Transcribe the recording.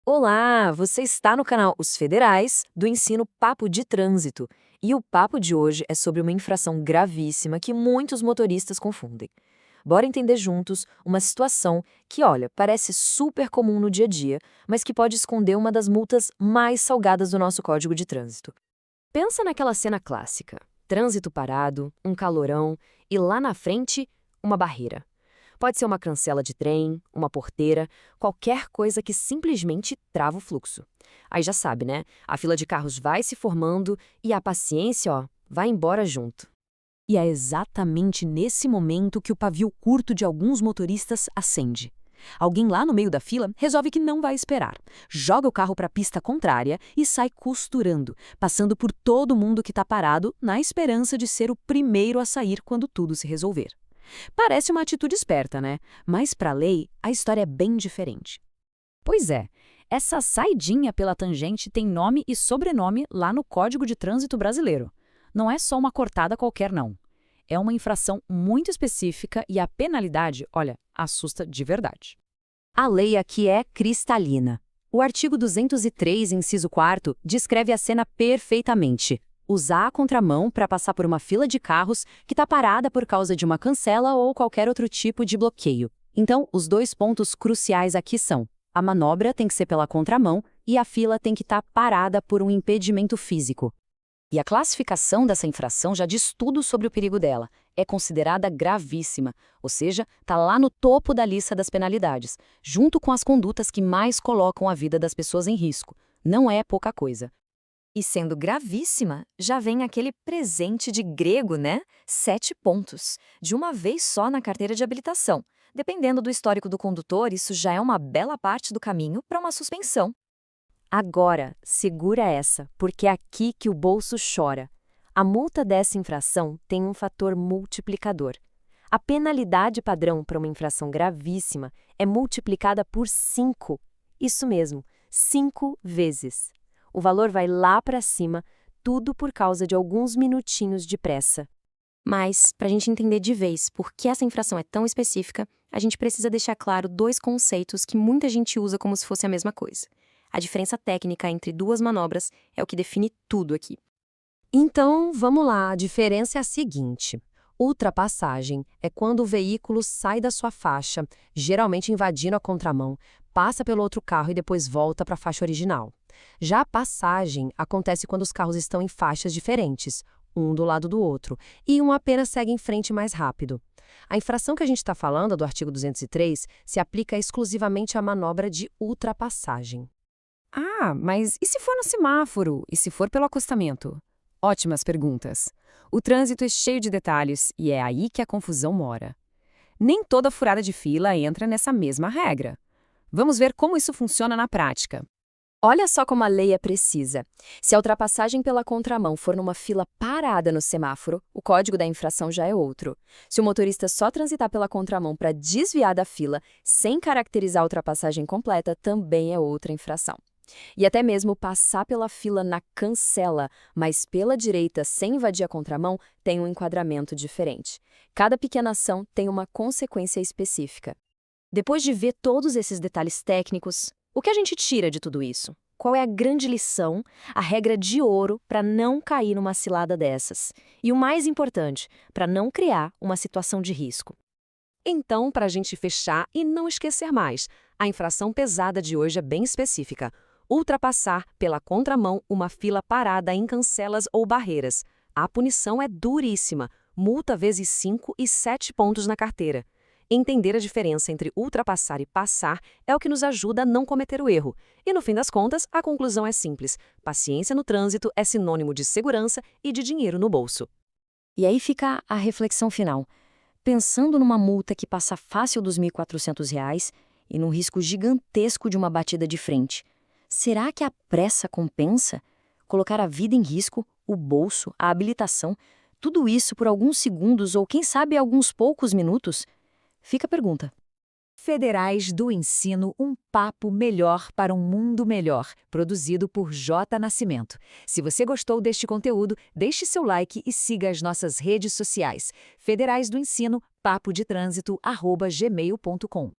Olá, você está no canal Os Federais do Ensino Papo de Trânsito. E o papo de hoje é sobre uma infração gravíssima que muitos motoristas confundem. Bora entender juntos uma situação que, olha, parece super comum no dia a dia, mas que pode esconder uma das multas mais salgadas do nosso Código de Trânsito. Pensa naquela cena clássica: trânsito parado, um calorão e lá na frente, uma barreira. Pode ser uma cancela de trem, uma porteira, qualquer coisa que simplesmente trava o fluxo. Aí já sabe, né? A fila de carros vai se formando e a paciência, ó, vai embora junto. E é exatamente nesse momento que o pavio curto de alguns motoristas acende. Alguém lá no meio da fila resolve que não vai esperar, joga o carro para a pista contrária e sai costurando, passando por todo mundo que está parado na esperança de ser o primeiro a sair quando tudo se resolver. Parece uma atitude esperta, né? Mas para a lei, a história é bem diferente. Pois é, essa saidinha pela tangente tem nome e sobrenome lá no Código de Trânsito Brasileiro. Não é só uma cortada qualquer, não. É uma infração muito específica e a penalidade, olha, assusta de verdade. A lei aqui é cristalina. O artigo 203, inciso 4º, descreve a cena perfeitamente. Usar a contramão para passar por uma fila de carros que está parada por causa de uma cancela ou qualquer outro tipo de bloqueio. Então, os dois pontos cruciais aqui são: a manobra tem que ser pela contramão e a fila tem que estar parada por um impedimento físico. E a classificação dessa infração já diz tudo sobre o perigo dela. É considerada gravíssima, ou seja, está lá no topo da lista das penalidades, junto com as condutas que mais colocam a vida das pessoas em risco. Não é pouca coisa. E sendo gravíssima, já vem aquele presente de grego, né? 7 pontos, de uma vez só na carteira de habilitação. Dependendo do histórico do condutor, isso já é uma bela parte do caminho para uma suspensão. Agora, segura essa, porque é aqui que o bolso chora. A multa dessa infração tem um fator multiplicador. A penalidade padrão para uma infração gravíssima é multiplicada por 5. Isso mesmo, 5 vezes. O valor vai lá para cima, tudo por causa de alguns minutinhos de pressa. Mas, para a gente entender de vez por que essa infração é tão específica, a gente precisa deixar claro dois conceitos que muita gente usa como se fosse a mesma coisa. A diferença técnica entre duas manobras é o que define tudo aqui. Então, vamos lá, a diferença é a seguinte. Ultrapassagem é quando o veículo sai da sua faixa, geralmente invadindo a contramão, passa pelo outro carro e depois volta para a faixa original. Já a passagem acontece quando os carros estão em faixas diferentes, um do lado do outro, e um apenas segue em frente mais rápido. A infração que a gente está falando, do artigo 203, se aplica exclusivamente à manobra de ultrapassagem. Ah, mas e se for no semáforo? E se for pelo acostamento? Ótimas perguntas. O trânsito é cheio de detalhes e é aí que a confusão mora. Nem toda furada de fila entra nessa mesma regra. Vamos ver como isso funciona na prática. Olha só como a lei é precisa. Se a ultrapassagem pela contramão for numa fila parada no semáforo, o código da infração já é outro. Se o motorista só transitar pela contramão para desviar da fila, sem caracterizar a ultrapassagem completa, também é outra infração. E até mesmo passar pela fila na cancela, mas pela direita sem invadir a contramão, tem um enquadramento diferente. Cada pequena ação tem uma consequência específica. Depois de ver todos esses detalhes técnicos, o que a gente tira de tudo isso? Qual é a grande lição, a regra de ouro para não cair numa cilada dessas? E o mais importante, para não criar uma situação de risco. Então, para a gente fechar e não esquecer mais, a infração pesada de hoje é bem específica: ultrapassar pela contramão uma fila parada em cancelas ou barreiras. A punição é duríssima, multa vezes 5 e 7 pontos na carteira. Entender a diferença entre ultrapassar e passar é o que nos ajuda a não cometer o erro. E no fim das contas, a conclusão é simples: paciência no trânsito é sinônimo de segurança e de dinheiro no bolso. E aí fica a reflexão final. Pensando numa multa que passa fácil dos R$ 1.400 e num risco gigantesco de uma batida de frente, será que a pressa compensa? Colocar a vida em risco, o bolso, a habilitação, tudo isso por alguns segundos ou quem sabe alguns poucos minutos? Fica a pergunta. Federais do Ensino, um papo melhor para um mundo melhor, produzido por J. Nascimento. Se você gostou deste conteúdo, deixe seu like e siga as nossas redes sociais. Federais do Ensino, papo de trânsito, @gmail.com.